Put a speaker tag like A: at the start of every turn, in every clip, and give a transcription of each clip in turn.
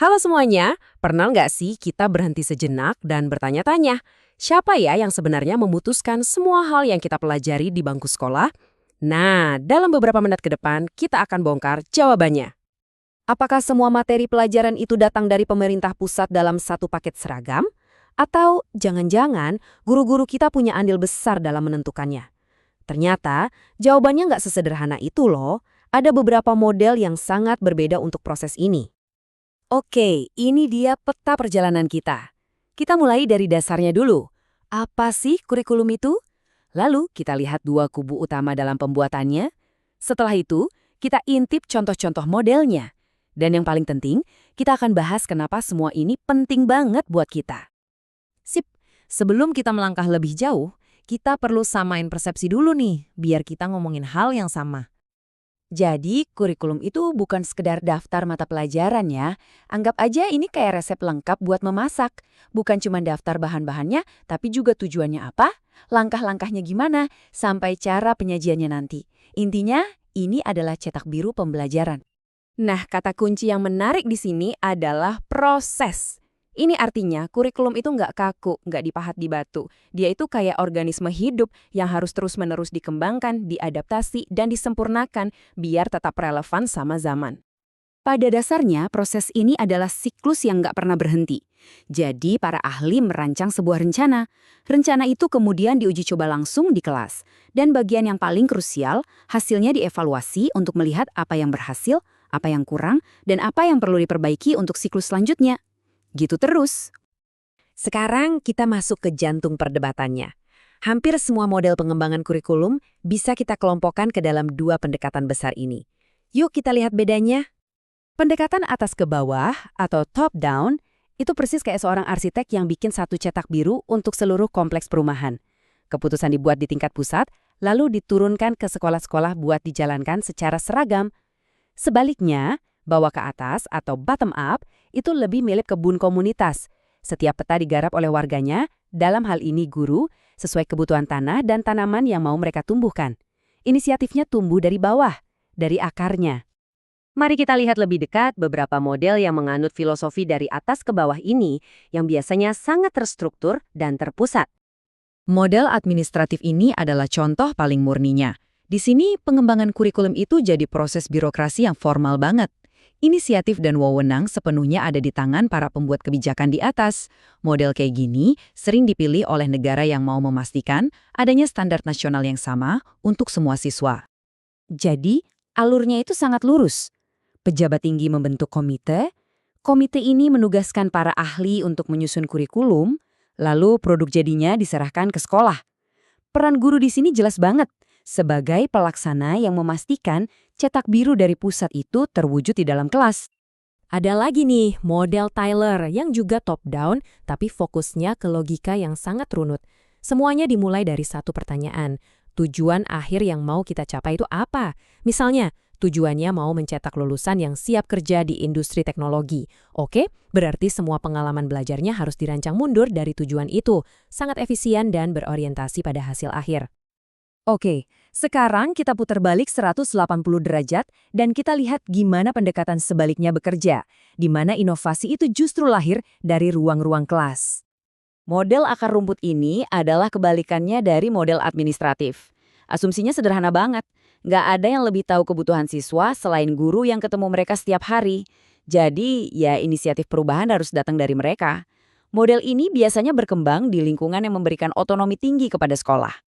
A: Halo semuanya, pernah nggak sih kita berhenti sejenak dan bertanya-tanya, siapa ya yang sebenarnya memutuskan semua hal yang kita pelajari di bangku sekolah? Nah, dalam beberapa menit ke depan, kita akan bongkar jawabannya. Apakah semua materi pelajaran itu datang dari pemerintah pusat dalam satu paket seragam? Atau jangan-jangan guru-guru kita punya andil besar dalam menentukannya? Ternyata, jawabannya nggak sesederhana itu loh. Ada beberapa model yang sangat berbeda untuk proses ini. Oke, ini dia peta perjalanan kita. Kita mulai dari dasarnya dulu. Apa sih kurikulum itu? Lalu kita lihat dua kubu utama dalam pembuatannya. Setelah itu, kita intip contoh-contoh modelnya. Dan yang paling penting, kita akan bahas kenapa semua ini penting banget buat kita. Sip, sebelum kita melangkah lebih jauh, kita perlu samain persepsi dulu nih, biar kita ngomongin hal yang sama. Jadi, kurikulum itu bukan sekedar daftar mata pelajaran ya. Anggap aja ini kayak resep lengkap buat memasak. Bukan cuma daftar bahan-bahannya, tapi juga tujuannya apa, langkah-langkahnya gimana, sampai cara penyajiannya nanti. Intinya, ini adalah cetak biru pembelajaran. Nah, kata kunci yang menarik di sini adalah proses. Ini artinya kurikulum itu nggak kaku, nggak dipahat di batu. Dia itu kayak organisme hidup yang harus terus-menerus dikembangkan, diadaptasi, dan disempurnakan biar tetap relevan sama zaman. Pada dasarnya, proses ini adalah siklus yang nggak pernah berhenti. Jadi, para ahli merancang sebuah rencana. Rencana itu kemudian diuji coba langsung di kelas. Dan bagian yang paling krusial, hasilnya dievaluasi untuk melihat apa yang berhasil, apa yang kurang, dan apa yang perlu diperbaiki untuk siklus selanjutnya. Gitu terus. Sekarang kita masuk ke jantung perdebatannya. Hampir semua model pengembangan kurikulum bisa kita kelompokkan ke dalam dua pendekatan besar ini. Yuk kita lihat bedanya. Pendekatan atas ke bawah atau top-down itu persis kayak seorang arsitek yang bikin satu cetak biru untuk seluruh kompleks perumahan. Keputusan dibuat di tingkat pusat, lalu diturunkan ke sekolah-sekolah buat dijalankan secara seragam. Sebaliknya, bawah ke atas atau bottom up itu lebih milik kebun komunitas. Setiap peta digarap oleh warganya, dalam hal ini guru, sesuai kebutuhan tanah dan tanaman yang mau mereka tumbuhkan. Inisiatifnya tumbuh dari bawah, dari akarnya. Mari kita lihat lebih dekat beberapa model yang menganut filosofi dari atas ke bawah ini yang biasanya sangat terstruktur dan terpusat. Model administratif ini adalah contoh paling murninya. Di sini, pengembangan kurikulum itu jadi proses birokrasi yang formal banget. Inisiatif dan wewenang sepenuhnya ada di tangan para pembuat kebijakan di atas. Model kayak gini sering dipilih oleh negara yang mau memastikan adanya standar nasional yang sama untuk semua siswa. Jadi, alurnya itu sangat lurus. Pejabat tinggi membentuk komite ini menugaskan para ahli untuk menyusun kurikulum, lalu produk jadinya diserahkan ke sekolah. Peran guru di sini jelas banget. Sebagai pelaksana yang memastikan cetak biru dari pusat itu terwujud di dalam kelas. Ada lagi nih, model Tyler yang juga top-down, tapi fokusnya ke logika yang sangat runut. Semuanya dimulai dari satu pertanyaan. Tujuan akhir yang mau kita capai itu apa? Misalnya, tujuannya mau mencetak lulusan yang siap kerja di industri teknologi. Oke, berarti semua pengalaman belajarnya harus dirancang mundur dari tujuan itu. Sangat efisien dan berorientasi pada hasil akhir. Oke, sekarang kita putar balik 180 derajat dan kita lihat gimana pendekatan sebaliknya bekerja, di mana inovasi itu justru lahir dari ruang-ruang kelas. Model akar rumput ini adalah kebalikannya dari model administratif. Asumsinya sederhana banget, nggak ada yang lebih tahu kebutuhan siswa selain guru yang ketemu mereka setiap hari. Jadi, ya inisiatif perubahan harus datang dari mereka. Model ini biasanya berkembang di lingkungan yang memberikan otonomi tinggi kepada sekolah.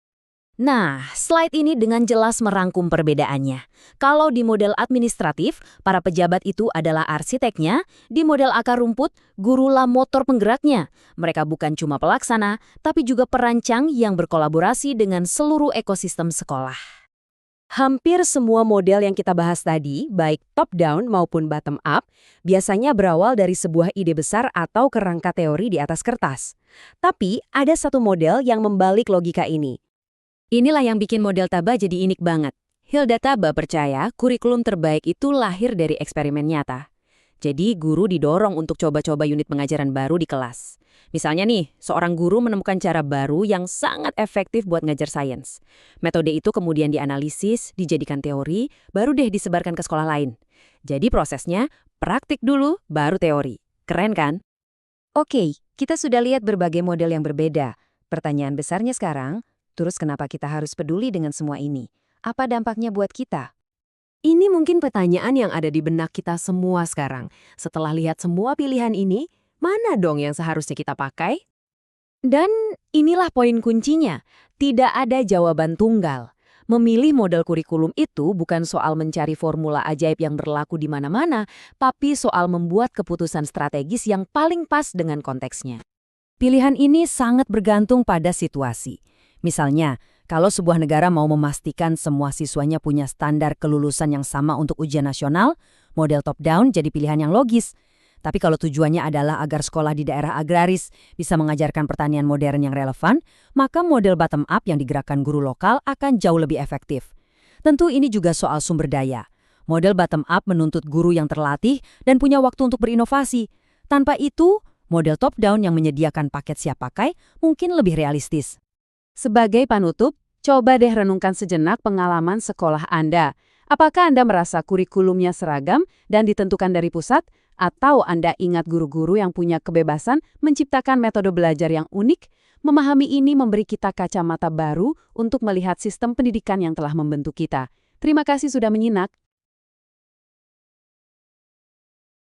A: Nah, slide ini dengan jelas merangkum perbedaannya. Kalau di model administratif, para pejabat itu adalah arsiteknya, di model akar rumput, gurulah motor penggeraknya. Mereka bukan cuma pelaksana, tapi juga perancang yang berkolaborasi dengan seluruh ekosistem sekolah. Hampir semua model yang kita bahas tadi, baik top-down maupun bottom-up, biasanya berawal dari sebuah ide besar atau kerangka teori di atas kertas. Tapi ada satu model yang membalik logika ini. Inilah yang bikin model Taba jadi unik banget. Hilda Taba percaya kurikulum terbaik itu lahir dari eksperimen nyata. Jadi guru didorong untuk coba-coba unit pengajaran baru di kelas. Misalnya nih, seorang guru menemukan cara baru yang sangat efektif buat ngajar sains. Metode itu kemudian dianalisis, dijadikan teori, baru deh disebarkan ke sekolah lain. Jadi prosesnya, praktik dulu, baru teori. Keren kan?
B: Oke, kita sudah lihat berbagai model yang berbeda. Pertanyaan besarnya sekarang, terus kenapa kita harus peduli dengan semua ini? Apa dampaknya buat kita?
A: Ini mungkin pertanyaan yang ada di benak kita semua sekarang. Setelah lihat semua pilihan ini, mana dong yang seharusnya kita pakai? Dan inilah poin kuncinya, tidak ada jawaban tunggal. Memilih model kurikulum itu bukan soal mencari formula ajaib yang berlaku di mana-mana, tapi soal membuat keputusan strategis yang paling pas dengan konteksnya.
B: Pilihan ini sangat bergantung pada situasi. Misalnya, kalau sebuah negara mau memastikan semua siswanya punya standar kelulusan yang sama untuk ujian nasional, model top-down jadi pilihan yang logis. Tapi kalau tujuannya adalah agar sekolah di daerah agraris bisa mengajarkan pertanian modern yang relevan, maka model bottom-up yang digerakkan guru lokal akan jauh lebih efektif. Tentu ini juga soal sumber daya. Model bottom-up menuntut guru yang terlatih dan punya waktu untuk berinovasi. Tanpa itu, model top-down yang menyediakan paket siap pakai mungkin lebih realistis.
A: Sebagai panutup, coba deh renungkan sejenak pengalaman sekolah Anda. Apakah Anda merasa kurikulumnya seragam dan ditentukan dari pusat? Atau Anda ingat guru-guru yang punya kebebasan menciptakan metode belajar yang unik? Memahami ini memberi kita kacamata baru untuk melihat sistem pendidikan yang telah membentuk kita. Terima kasih sudah menyimak.